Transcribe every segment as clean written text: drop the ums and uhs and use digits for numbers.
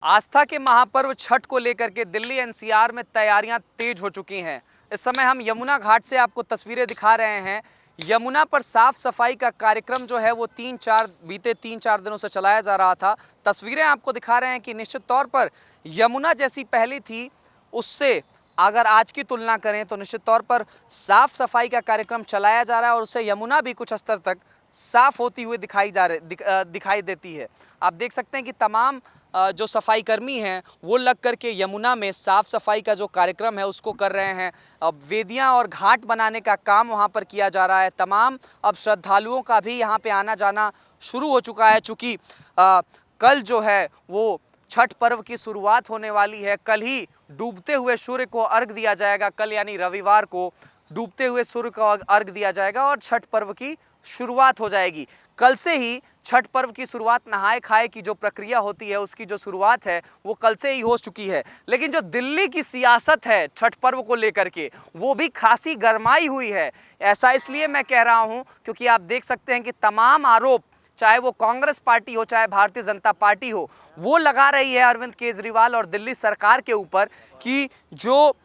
आस्था के महापर्व छठ को लेकर के दिल्ली एनसीआर में तैयारियां तेज हो चुकी हैं। इस समय हम यमुना घाट से आपको तस्वीरें दिखा रहे हैं। यमुना पर साफ सफाई का कार्यक्रम जो है वो बीते तीन चार दिनों से चलाया जा रहा था। तस्वीरें आपको दिखा रहे हैं कि निश्चित तौर पर यमुना जैसी पहली थी, उससे अगर आज की तुलना करें तो निश्चित तौर पर साफ सफाई का कार्यक्रम चलाया जा रहा है और उससे यमुना भी कुछ स्तर तक साफ होती हुई दिखाई देती है। आप देख सकते हैं कि तमाम जो सफाई कर्मी हैं वो लग करके यमुना में साफ सफाई का जो कार्यक्रम है उसको कर रहे हैं। अब वेदियां और घाट बनाने का काम वहां पर किया जा रहा है। तमाम अब श्रद्धालुओं का भी यहां पे आना जाना शुरू हो चुका है, चूँकि कल जो है वो छठ पर्व की शुरुआत होने वाली है। कल ही डूबते हुए सूर्य को अर्घ दिया जाएगा। कल यानी रविवार को डूबते हुए सूर्य को अर्घ दिया जाएगा और छठ पर्व की शुरुआत हो जाएगी। कल से ही छठ पर्व की शुरुआत, नहाए खाए की जो प्रक्रिया होती है उसकी जो शुरुआत है वो कल से ही हो चुकी है। लेकिन जो दिल्ली की सियासत है छठ पर्व को लेकर के वो भी खासी गरमाई हुई है। ऐसा इसलिए मैं कह रहा हूं क्योंकि आप देख सकते हैं कि तमाम आरोप, चाहे वो कांग्रेस पार्टी हो चाहे भारतीय जनता पार्टी हो, वो लगा रही है अरविंद केजरीवाल और दिल्ली सरकार के ऊपर कि जो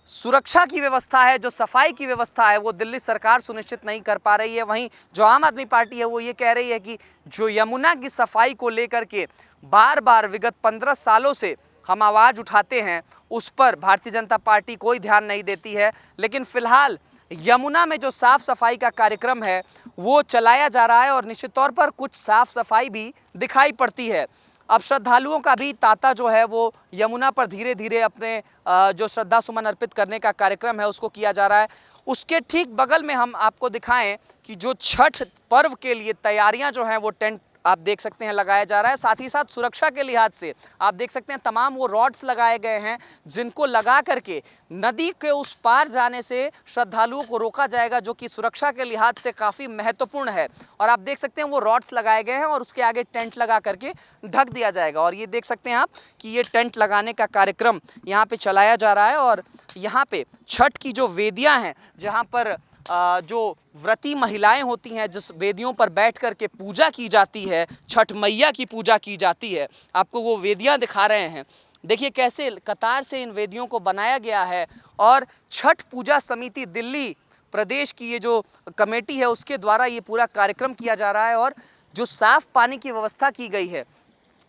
सुरक्षा की व्यवस्था है, जो सफाई की व्यवस्था है वो दिल्ली सरकार सुनिश्चित नहीं कर पा रही है। वहीं जो आम आदमी पार्टी है वो ये कह रही है कि जो यमुना की सफाई को लेकर के बार बार विगत 15 सालों से हम आवाज़ उठाते हैं उस पर भारतीय जनता पार्टी कोई ध्यान नहीं देती है। लेकिन फिलहाल यमुना में जो साफ सफाई का कार्यक्रम है वो चलाया जा रहा है और निश्चित तौर पर कुछ साफ सफाई भी दिखाई पड़ती है। अब श्रद्धालुओं का भी तांता जो है वो यमुना पर धीरे धीरे अपने जो श्रद्धा सुमन अर्पित करने का कार्यक्रम है उसको किया जा रहा है। उसके ठीक बगल में हम आपको दिखाएं कि जो छठ पर्व के लिए तैयारियां जो हैं वो टेंट आप देख सकते हैं लगाया जा रहा है। साथ ही साथ सुरक्षा के लिहाज से आप देख सकते हैं तमाम वो रॉड्स लगाए गए हैं जिनको लगा करके नदी के उस पार जाने से श्रद्धालुओं को रोका जाएगा, जो कि सुरक्षा के लिहाज से काफ़ी महत्वपूर्ण है। और आप देख सकते हैं वो रॉड्स लगाए गए हैं और उसके आगे टेंट लगा करके ढक दिया जाएगा। और ये देख सकते हैं आप कि ये टेंट लगाने का कार्यक्रम यहाँ पे चलाया जा रहा है। और यहाँ पे छठ की जो वेदियाँ हैं, जहाँ पर जो व्रती महिलाएं होती हैं, जिस वेदियों पर बैठ कर के पूजा की जाती है, छठ मैया की पूजा की जाती है, आपको वो वेदियां दिखा रहे हैं। देखिए कैसे कतार से इन वेदियों को बनाया गया है। और छठ पूजा समिति दिल्ली प्रदेश की ये जो कमेटी है उसके द्वारा ये पूरा कार्यक्रम किया जा रहा है। और जो साफ पानी की व्यवस्था की गई है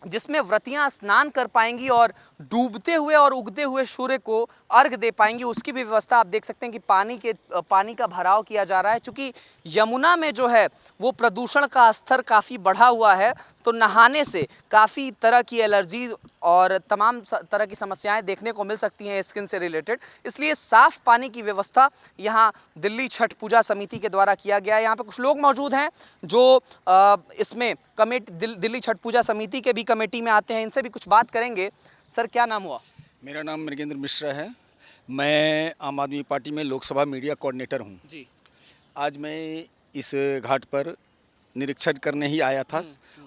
जिसमें व्रतियां स्नान कर पाएंगी और डूबते हुए और उगते हुए सूर्य को अर्घ दे पाएंगी, उसकी भी व्यवस्था आप देख सकते हैं कि पानी का भराव किया जा रहा है। क्योंकि यमुना में जो है वो प्रदूषण का स्तर काफ़ी बढ़ा हुआ है, तो नहाने से काफ़ी तरह की एलर्जी और तमाम तरह की समस्याएं देखने को मिल सकती हैं स्किन से रिलेटेड। इसलिए साफ़ पानी की व्यवस्था यहाँ दिल्ली छठ पूजा समिति के द्वारा किया गया है। यहाँ पे कुछ लोग मौजूद हैं जो इसमें दिल्ली छठ पूजा समिति के भी कमेटी में आते हैं, इनसे भी कुछ बात करेंगे। सर, क्या नाम हुआ? मेरा नाम मृगेंद्र मिश्रा है। मैं आम आदमी पार्टी में लोकसभा मीडिया कोऑर्डिनेटर हूं जी। आज मैं इस घाट पर निरीक्षण करने ही आया था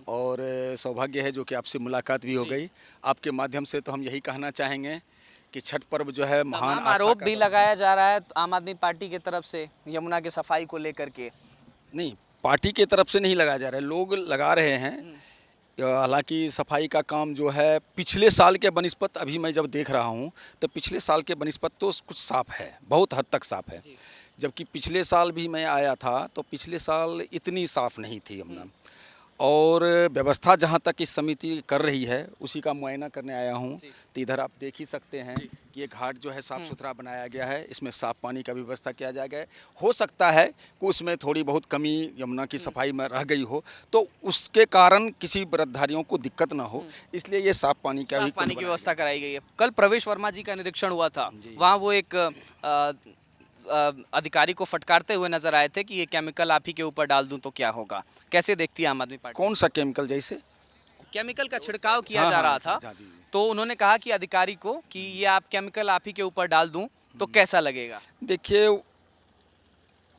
और सौभाग्य है जो कि आपसे मुलाकात भी हो गई। आपके माध्यम से तो हम यही कहना चाहेंगे कि छठ पर्व जो है महान आरोप भी लगाया जा रहा है आम आदमी पार्टी की तरफ से यमुना की सफाई को लेकर के। नहीं, पार्टी की तरफ से नहीं लगाया जा रहा है, लोग लगा रहे हैं। हालांकि सफाई का काम जो है पिछले साल के बनिस्पत अभी मैं जब देख रहा हूं तो पिछले साल के बनिस्पत तो कुछ साफ़ है, बहुत हद तक साफ़ है। जबकि पिछले साल भी मैं आया था तो पिछले साल इतनी साफ़ नहीं थी यमुना। और व्यवस्था जहां तक इस समिति कर रही है उसी का मुआयना करने आया हूं। तो इधर आप देख ही सकते हैं कि ये घाट जो है साफ़ सुथरा बनाया गया है, इसमें साफ़ पानी का भी व्यवस्था किया जाएगा। हो सकता है कि उसमें थोड़ी बहुत कमी यमुना की सफाई में रह गई हो तो उसके कारण किसी व्रतधारियों को दिक्कत ना हो, इसलिए ये साफ़ पानी का भी पानी की व्यवस्था कराई गई है। कल प्रवेश वर्मा जी का निरीक्षण हुआ था, वहाँ वो एक अधिकारी को फटकारते हुए नजर आए थे कि ये केमिकल आप ही के ऊपर डाल दूं तो क्या होगा। कैसे देखती है आम आदमी पार्टी? कौन सा केमिकल? जैसे केमिकल का छिड़काव किया जा रहा था, तो उन्होंने कहा कि अधिकारी को कि ये आप केमिकल आप ही के ऊपर डाल दूं तो कैसा लगेगा। देखिए,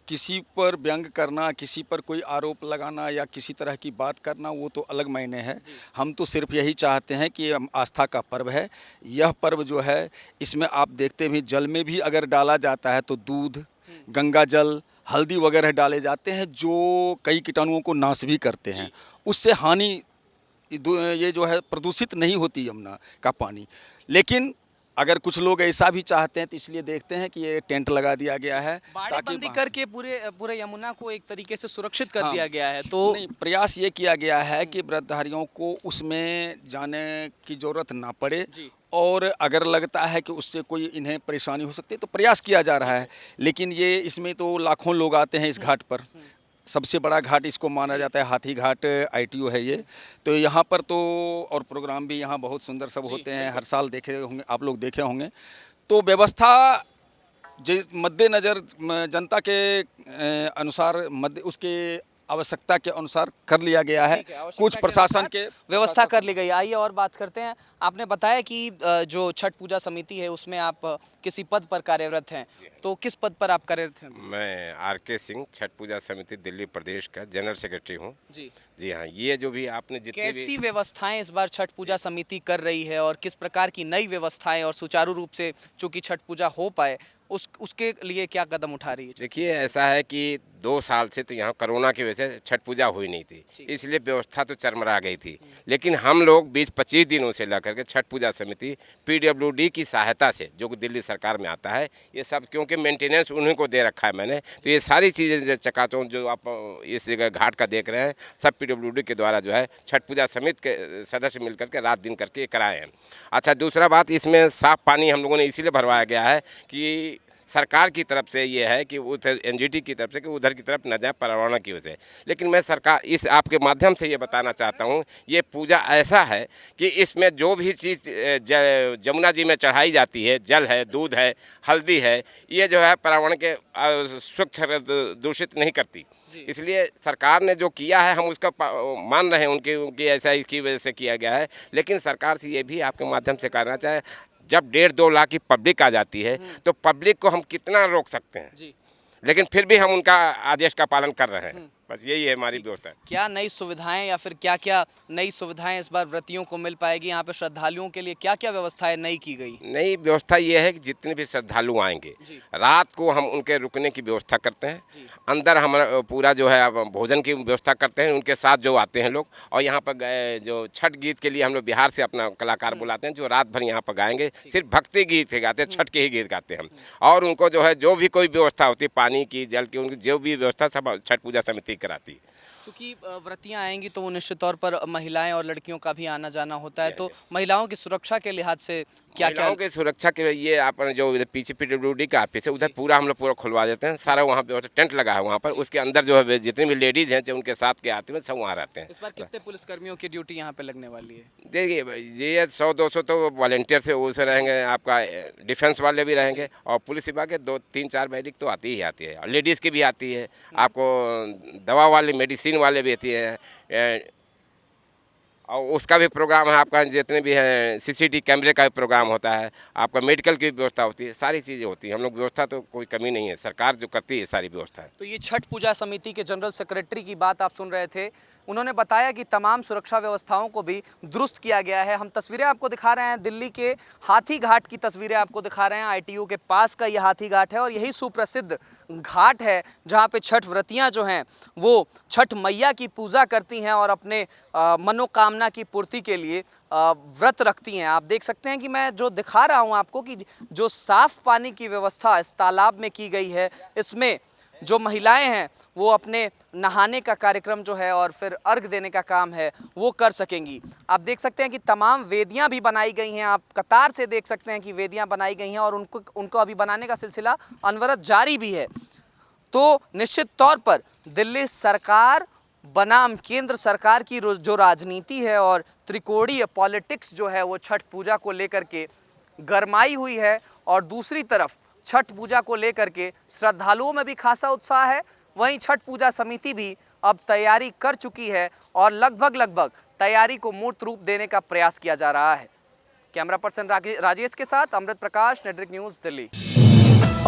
किसी पर व्यंग करना, किसी पर कोई आरोप लगाना या किसी तरह की बात करना वो तो अलग मायने है। हम तो सिर्फ यही चाहते हैं कि आस्था का पर्व है। यह पर्व जो है इसमें आप देखते भी जल में भी अगर डाला जाता है तो दूध, गंगा जल, हल्दी वगैरह डाले जाते हैं जो कई कीटाणुओं को नाश भी करते हैं। उससे हानि ये जो है प्रदूषित नहीं होती यमुना का पानी। लेकिन अगर कुछ लोग ऐसा भी चाहते हैं तो इसलिए देखते हैं कि ये टेंट लगा दिया गया है बाड़ेबंदी करके पूरे यमुना को एक तरीके से सुरक्षित कर हाँ, दिया गया है। तो नहीं, प्रयास ये किया गया है कि व्रतधारियों को उसमें जाने की ज़रूरत ना पड़े, और अगर लगता है कि उससे कोई इन्हें परेशानी हो सकती है तो प्रयास किया जा रहा है। लेकिन ये इसमें तो लाखों लोग आते हैं इस घाट पर। सबसे बड़ा घाट इसको माना जाता है, हाथी घाट ITO है ये। तो यहाँ पर तो और प्रोग्राम भी यहाँ बहुत सुंदर सब होते हैं, हर साल देखे होंगे आप लोग, देखे होंगे। तो व्यवस्था मद्देनज़र जनता के अनुसार उसके आवश्यकता के अनुसार कर लिया गया है। कुछ प्रशासन के व्यवस्था कर ली गई। आइए और बात करते हैं। आपने बताया कि जो छठ पूजा समिति है उसमें आप किसी पद पर कार्यरत हैं, तो किस पद पर आप कार्यरत हैं? मैं RK सिंह, छठ पूजा समिति दिल्ली प्रदेश का जनरल सेक्रेटरी हूँ। जी हाँ, ये जो भी आपने जितनी कैसी व्यवस्थाएं इस बार छठ पूजा समिति कर रही है और किस प्रकार की नई व्यवस्थाएं और सुचारू रूप से चूंकि छठ पूजा हो पाए उसके लिए क्या कदम उठा रही है? देखिए, ऐसा है कि 2 साल से तो यहाँ कोरोना की वजह से छठ पूजा हुई नहीं थी, इसलिए व्यवस्था तो चरमरा गई थी। लेकिन हम लोग 20-25 दिनों से लेकर के छठ पूजा समिति PWD की सहायता से, जो दिल्ली सरकार में आता है, ये सब क्योंकि मेंटेनेंस उन्हीं को दे रखा है मैंने, तो ये सारी चीज़ें चकाचौंध जो आप इस जगह घाट का देख रहे हैं सब PWD के द्वारा जो है छठ पूजा समिति के सदस्य मिल करके रात दिन करके कराए हैं। अच्छा, दूसरा बात, इसमें साफ़ पानी हम लोगों ने इसीलिए भरवाया गया है कि सरकार की तरफ से ये है कि उधर NGT की तरफ से कि उधर की तरफ न जाए पर्यावरण की वजह से। लेकिन मैं सरकार इस आपके माध्यम से ये बताना चाहता हूँ, ये पूजा ऐसा है कि इसमें जो भी चीज़ जमुना जी में चढ़ाई जाती है, जल है, दूध है, हल्दी है, ये जो है पर्यावरण के स्वच्छ दूषित नहीं करती। इसलिए सरकार ने जो किया है हम उसका मान रहे हैं, उनकी ऐसा इसकी वजह से किया गया है। लेकिन सरकार से ये भी आपके माध्यम से कहना चाहे, जब 1.5-2 लाख की पब्लिक आ जाती है तो पब्लिक को हम कितना रोक सकते हैं, लेकिन फिर भी हम उनका आदेश का पालन कर रहे हैं। बस यही है हमारी व्यवस्था। क्या नई सुविधाएं या फिर क्या क्या नई सुविधाएं इस बार व्रतियों को मिल पाएगी? यहाँ पे श्रद्धालुओं के लिए क्या क्या व्यवस्थाएं नई की गई? नई व्यवस्था ये है कि जितने भी श्रद्धालु आएंगे रात को हम उनके रुकने की व्यवस्था करते हैं। अंदर हम पूरा जो है भोजन की व्यवस्था करते हैं उनके साथ जो आते हैं लोग। और यहाँ पर गए जो छठ गीत के लिए हम लोग बिहार से अपना कलाकार बुलाते हैं जो रात भर यहाँ पर गाएंगे। सिर्फ भक्ति गीत ही गाते हैं, छठ के ही गीत गाते हैं हम। और उनको जो है जो भी कोई व्यवस्था होती है, पानी की, जल की, उनकी जो भी व्यवस्था सब छठ पूजा समिति कराती। क्योंकि व्रतियाँ आएंगी तो वो निश्चित तौर पर महिलाएं और लड़कियों का भी आना जाना होता है, तो महिलाओं की सुरक्षा के लिहाज से क्या क्या? महिलाओं की सुरक्षा के लिए ये आपने जो इधर पीछे PWD का ऑफिस है उधर पूरा हम लोग पूरा खुलवा देते हैं। सारा वहाँ पे टेंट लगा है, वहाँ पर उसके अंदर जो है जितनी भी लेडीज़ हैं जो उनके साथ के आते हैं सब वहाँ रहते हैं। इस बार कितने पुलिसकर्मियों की ड्यूटी यहाँ पे लगने वाली है? देखिए, ये 100-200 तो वॉलेंटियर से वो से रहेंगे, आपका डिफेंस वाले भी रहेंगे, और पुलिस विभाग के 2-3-4 मेडिक तो आती ही आती है, और लेडीज़ की भी आती है, आपको दवा वाले, मेडिसिन वाले भी आती है, और उसका भी प्रोग्राम है। आपका जितने भी हैं CCTV कैमरे का भी प्रोग्राम होता है, आपका मेडिकल की भी व्यवस्था होती है, सारी चीज़ें होती हैं। हम लोग व्यवस्था तो कोई कमी नहीं है, सरकार जो करती है सारी व्यवस्था है। तो ये छठ पूजा समिति के जनरल सेक्रेटरी की बात आप सुन रहे थे। उन्होंने बताया कि तमाम सुरक्षा व्यवस्थाओं को भी दुरुस्त किया गया है। हम तस्वीरें आपको दिखा रहे हैं, दिल्ली के हाथी घाट की तस्वीरें आपको दिखा रहे हैं। ITO के पास का ये हाथी घाट है और यही सुप्रसिद्ध घाट है जहाँ पे छठ व्रतियाँ जो हैं वो छठ मैया की पूजा करती हैं और अपने मनोकामना की पूर्ति के लिए व्रत रखती हैं। आप देख सकते हैं कि मैं जो दिखा रहा हूँ आपको कि जो साफ पानी की व्यवस्था इस तालाब में की गई है, इसमें जो महिलाएं हैं वो अपने नहाने का कार्यक्रम जो है और फिर अर्घ देने का काम है वो कर सकेंगी। आप देख सकते हैं कि तमाम वेदियां भी बनाई गई हैं। आप कतार से देख सकते हैं कि वेदियां बनाई गई हैं और उनको अभी बनाने का सिलसिला अनवरत जारी भी है। तो निश्चित तौर पर दिल्ली सरकार बनाम केंद्र सरकार की जो राजनीति है और त्रिकोणीय पॉलिटिक्स जो है वो छठ पूजा को लेकर के गरमाई हुई है, और दूसरी तरफ छठ पूजा को लेकर के श्रद्धालुओं में भी खासा उत्साह है। वहीं छठ पूजा समिति भी अब तैयारी कर चुकी है और लगभग तैयारी को मूर्त रूप देने का प्रयास किया जा रहा है। कैमरा पर्सन राजेश के साथ अमृत प्रकाश, नेटरिक न्यूज़, दिल्ली।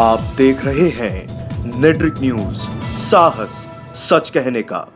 आप देख रहे हैं नेटरिक न्यूज़, साहस सच कहने का।